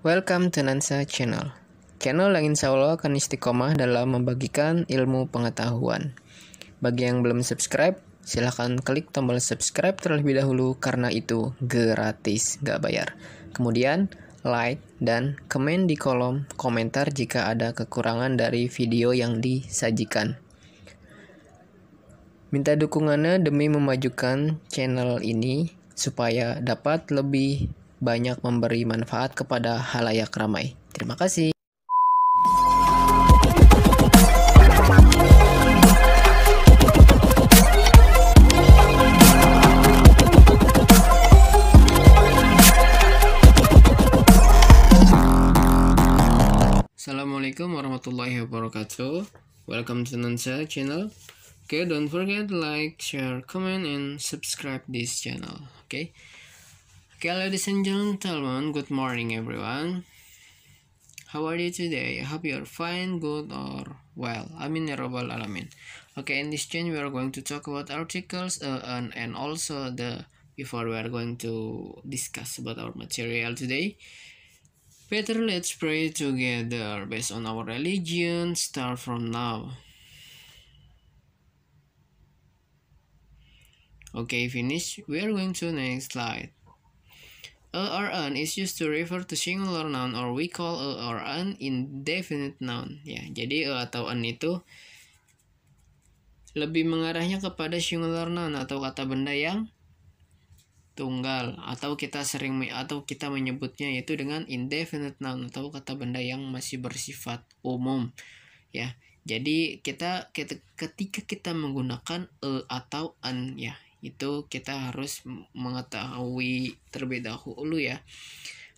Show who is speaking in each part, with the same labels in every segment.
Speaker 1: Welcome to Nansa Channel. Channel yang insya Allah akan istiqomah dalam membagikan ilmu pengetahuan. Bagi yang belum subscribe, silahkan klik tombol subscribe terlebih dahulu karena itu gratis, nggak bayar. Kemudian, like dan komen di kolom komentar jika ada kekurangan dari video yang disajikan. Minta dukungannya demi memajukan channel ini supaya dapat lebih banyak memberi manfaat kepada halayak ramai. Terima kasih. Assalamualaikum warahmatullahi wabarakatuh. Welcome to Nansa Channel. Okay, don't forget to like, share, comment, and subscribe this channel. Okay, ladies and gentlemen, good morning everyone. How are you today? I hope you are fine, good, or well. Amin ya rabbal alamin. Okay, in this channel we are going to talk about articles and also before we are going to discuss about our material today. Better let's pray together based on our religion. Start from now. Okay, finish. We are going to next slide. A or an is used to refer to singular noun or we call a or an indefinite noun. Ya, jadi a atau an itu lebih mengarahnya kepada singular noun atau kata benda yang tunggal atau kita menyebutnya yaitu dengan indefinite noun atau kata benda yang masih bersifat umum. Ya. Jadi ketika kita menggunakan a atau an ya, itu kita harus mengetahui terlebih dahulu ya,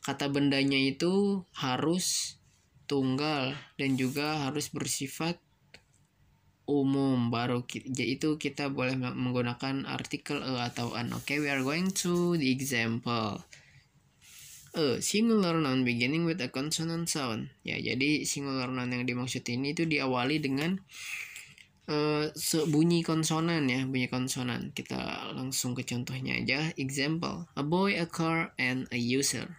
Speaker 1: kata bendanya itu harus tunggal dan juga harus bersifat umum, baru itu kita boleh menggunakan artikel a atau an. Okay, we are going to the example. A singular noun beginning with a consonant sound. Ya, jadi singular noun yang dimaksud ini itu diawali dengan bunyi konsonan ya, bunyi konsonan. Kita langsung ke contohnya aja. Example: a boy, a car, and a user.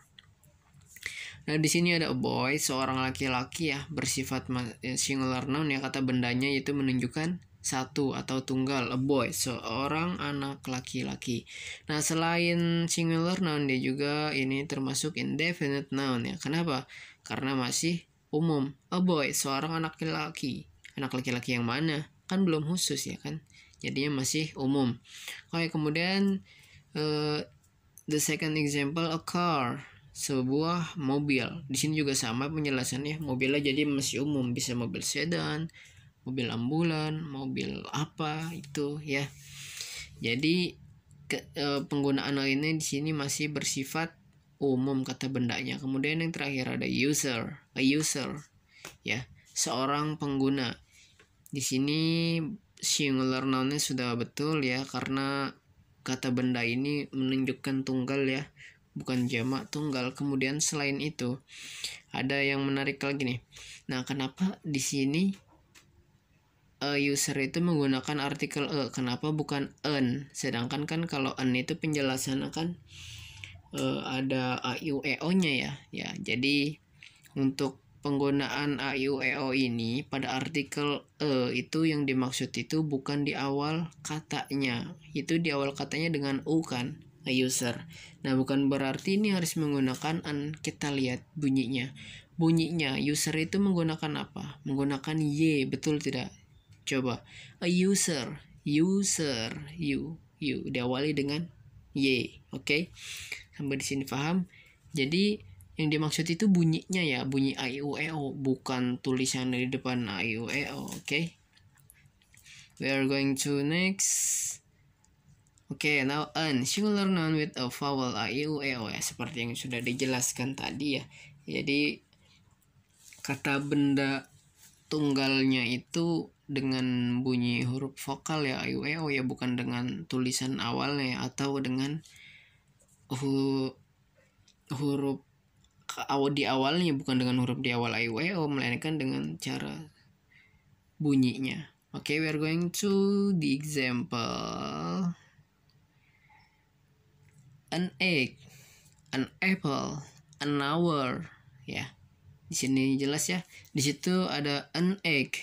Speaker 1: Nah, di sini ada a boy, seorang laki-laki ya, bersifat singular noun ya, kata bendanya itu menunjukkan satu atau tunggal. A boy, seorang anak laki-laki. Nah, selain singular noun dia juga ini termasuk indefinite noun ya. Kenapa? Karena masih umum. A boy, seorang anak laki-laki. Anak laki-laki yang mana? Kan belum khusus ya kan, jadinya masih umum. Oke, kemudian the second example, a car, sebuah mobil. Di sini juga sama penjelasannya, mobilnya jadi masih umum, bisa mobil sedan, mobil ambulan, mobil apa itu ya. Jadi penggunaan ini di sini masih bersifat umum kata bendanya. Kemudian yang terakhir ada user, a user ya, seorang pengguna. Di sini singular noun-nya sudah betul ya, karena kata benda ini menunjukkan tunggal ya, bukan jamak tunggal. Kemudian selain itu ada yang menarik lagi nih. Nah, kenapa di sini a user itu menggunakan artikel a? Kenapa bukan an? Sedangkan kan kalau an itu penjelasannya kan ada a, i, u, e, o-nya ya. Ya, jadi untuk penggunaan a, i, u, e, o ini pada artikel e itu yang dimaksud itu bukan di awal katanya. Itu di awal katanya dengan u kan, a user. Nah, bukan berarti ini harus menggunakan an. Kita lihat bunyinya. Bunyinya user itu menggunakan apa? Menggunakan y, betul tidak? Coba. A user, user, you diawali dengan y. Oke? Sampai di sini paham? Jadi yang dimaksud itu bunyinya ya, bunyi a, i, u, e, o, bukan tulisan di depan a, i, u, e, o. Oke. We are going to next. Okay, now an singular noun with a vowel a, i, u, e, o ya, seperti yang sudah dijelaskan tadi ya. Jadi kata benda tunggalnya itu dengan bunyi huruf vokal ya, a, i, u, e, o ya, bukan dengan tulisan awalnya ya, atau dengan huruf di awalnya, bukan dengan huruf di awal a, i, u, e, o, melainkan dengan cara bunyinya. Okay, we are going to the example. An egg, an apple, an hour ya. Di sini jelas ya. Di situ ada an egg.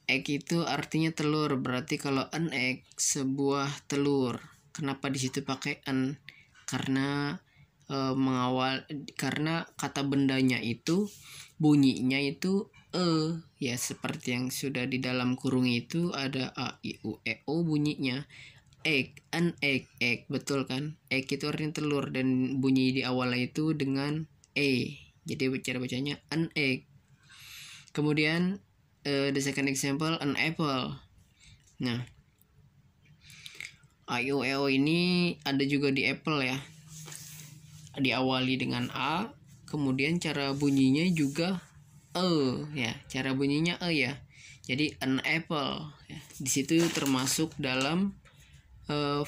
Speaker 1: Egg itu artinya telur, berarti kalau an egg sebuah telur. Kenapa di situ pakai an? Karena karena kata bendanya itu bunyinya itu ya, seperti yang sudah di dalam kurung itu ada a i u e o bunyinya. Egg, an egg, egg, betul kan? Egg itu artinya telur dan bunyi di awalnya itu dengan jadi cara bacanya an egg. Kemudian the second example, an apple. Nah, a i u e o ini ada juga di apple ya. Diawali dengan a, kemudian cara bunyinya juga ya, cara bunyinya ya. Jadi an apple ya. Di situ termasuk dalam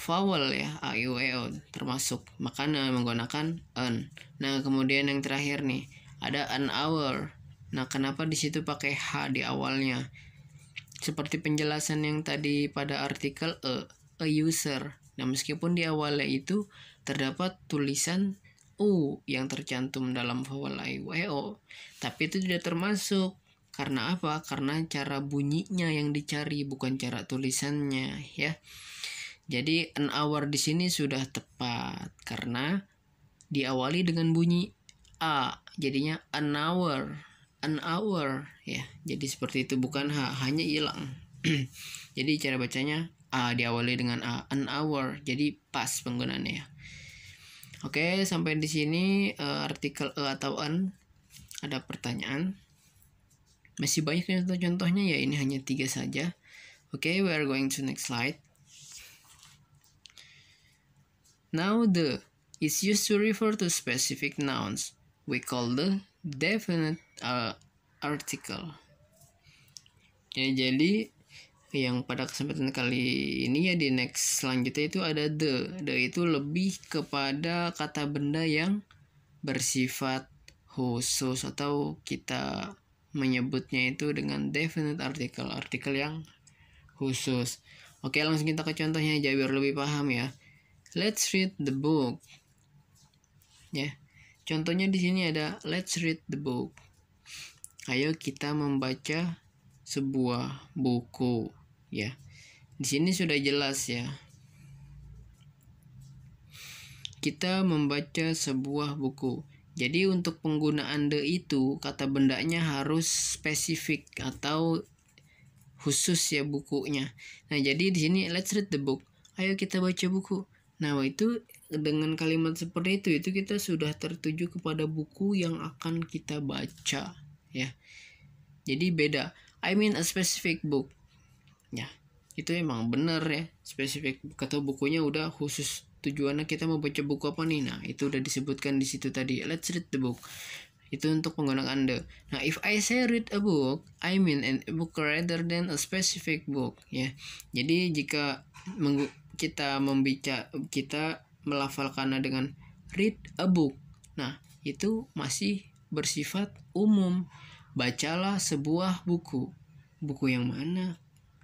Speaker 1: vowel ya, a i u e o termasuk, makanya menggunakan an. Nah, kemudian yang terakhir nih ada an hour. Nah, kenapa di situ pakai h di awalnya? Seperti penjelasan yang tadi pada artikel a user. Nah, meskipun di awalnya itu terdapat tulisan u yang tercantum dalam vowel a i u e o, tapi itu tidak termasuk. Karena apa? Karena cara bunyinya yang dicari, bukan cara tulisannya ya. Jadi an hour di sini sudah tepat karena diawali dengan bunyi a, jadinya an hour ya. Jadi seperti itu, bukan h, hanya hilang. Jadi cara bacanya a diawali dengan a, an hour. Jadi pas penggunaannya ya. Oke, sampai di sini artikel atau an. Ada pertanyaan? Masih banyak contoh-contohnya ya, ini hanya 3 saja. Oke, we are going to next slide. Now the is used to refer to specific nouns. We call the definite article. Ya, jadi yang pada kesempatan kali ini ya, di next selanjutnya itu ada the. The itu lebih kepada kata benda yang bersifat khusus, atau kita menyebutnya itu dengan definite article, artikel yang khusus. Oke, langsung kita ke contohnya aja biar lebih paham ya. Let's read the book. Ya. Contohnya di sini ada let's read the book. Ayo kita membaca sebuah buku, ya. Di sini sudah jelas ya. Kita membaca sebuah buku. Jadi untuk penggunaan the itu, kata bendanya harus spesifik atau khusus ya bukunya. Nah, jadi di sini let's read the book. Ayo kita baca buku. Nah, itu dengan kalimat seperti itu kita sudah tertuju kepada buku yang akan kita baca ya. Jadi beda. I mean a specific book. Ya, itu emang benar ya, spesifik, kata bukunya udah khusus, tujuannya kita mau baca buku apa nih. Nah, itu udah disebutkan di situ tadi, let's read the book. Itu untuk penggunaan the. Nah, if I say read a book, I mean a book rather than a specific book ya. Jadi jika kita melafalkannya dengan read a book, nah itu masih bersifat umum. Bacalah sebuah buku. Buku yang mana?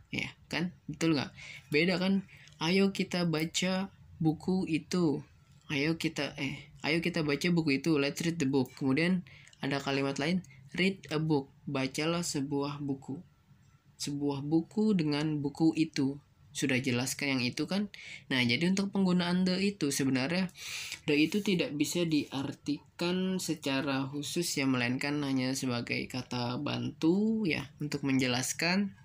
Speaker 1: Ya kan, betul nggak? Beda kan? Ayo kita baca buku itu. Ayo kita baca buku itu. Let's read the book. Kemudian ada kalimat lain, read a book. Bacalah sebuah buku. Sebuah buku dengan buku itu. Sudah jelaskan yang itu kan? Nah, jadi untuk penggunaan the itu sebenarnya the itu tidak bisa diartikan secara khusus ya, melainkan hanya sebagai kata bantu ya untuk menjelaskan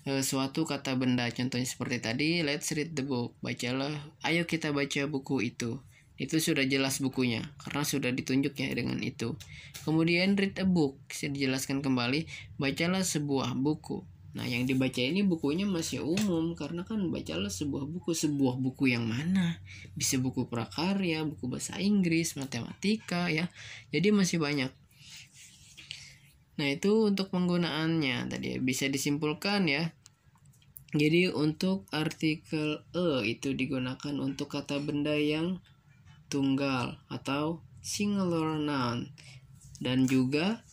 Speaker 1: suatu kata benda. Contohnya seperti tadi, let's read the book. Bacalah, ayo kita baca buku itu. Itu sudah jelas bukunya karena sudah ditunjuk ya dengan itu. Kemudian read a book, bisa dijelaskan kembali, bacalah sebuah buku. Nah, yang dibaca ini bukunya masih umum karena kan bacalah sebuah buku yang mana? Bisa buku prakarya, buku bahasa Inggris, matematika ya. Jadi masih banyak. Nah, itu untuk penggunaannya tadi bisa disimpulkan ya. Jadi untuk artikel itu digunakan untuk kata benda yang tunggal atau singular noun, dan juga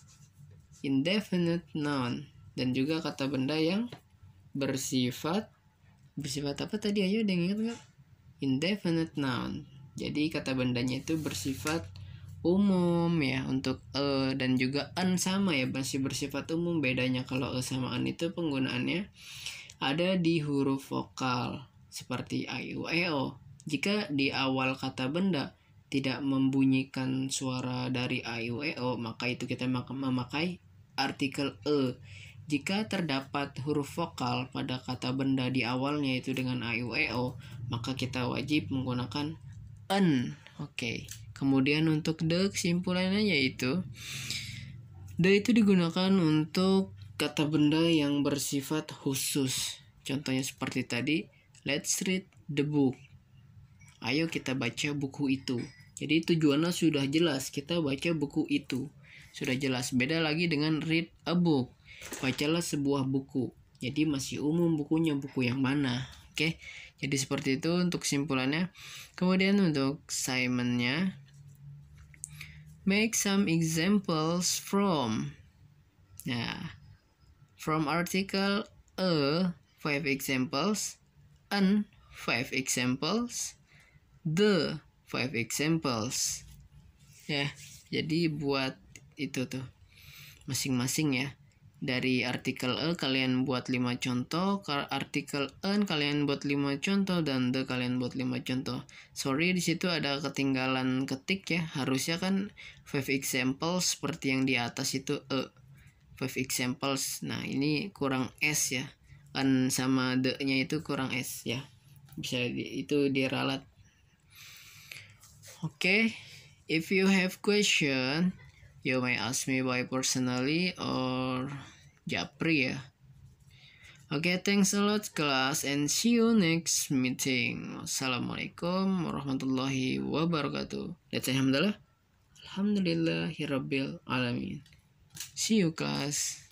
Speaker 1: indefinite noun, dan juga kata benda yang bersifat apa tadi, ayo ada yang ingat nggak? Indefinite noun. Jadi kata bendanya itu bersifat umum ya untuk dan juga an sama ya, masih bersifat umum. Bedanya kalau sama an itu penggunaannya ada di huruf vokal seperti a, i, u, e, o. Jika di awal kata benda tidak membunyikan suara dari a, i, u, e, o, maka itu kita memakai artikel e. Jika terdapat huruf vokal pada kata benda di awalnya itu dengan a, i, u, e, o, maka kita wajib menggunakan en. Oke. Kemudian untuk the, kesimpulannya yaitu the itu digunakan untuk kata benda yang bersifat khusus. Contohnya seperti tadi, let's read the book. Ayo kita baca buku itu. Jadi tujuannya sudah jelas, kita baca buku itu. Sudah jelas. Beda lagi dengan read a book. Bacalah sebuah buku. Jadi masih umum bukunya, buku yang mana. Oke. Jadi seperti itu untuk kesimpulannya. Kemudian untuk assignment-nya, make some examples from. Nah, from article a 5 examples, an 5 examples, the 5 examples. Ya, jadi buat itu tuh masing-masing ya. Dari artikel e kalian buat 5 contoh, artikel an kalian buat 5 contoh, dan the kalian buat 5 contoh. Sorry di situ ada ketinggalan ketik ya. Harusnya kan 5 examples seperti yang di atas itu e. 5 examples. Nah, ini kurang s ya. An sama the-nya itu kurang s ya. Bisa itu diralat. Oke. If you have question, you may ask me by personally or Japri ya. Oke, thanks a lot class and see you next meeting. Assalamualaikum warahmatullahi wabarakatuh. Let's say alhamdulillah. Alhamdulillahirabbil alamin. See you class.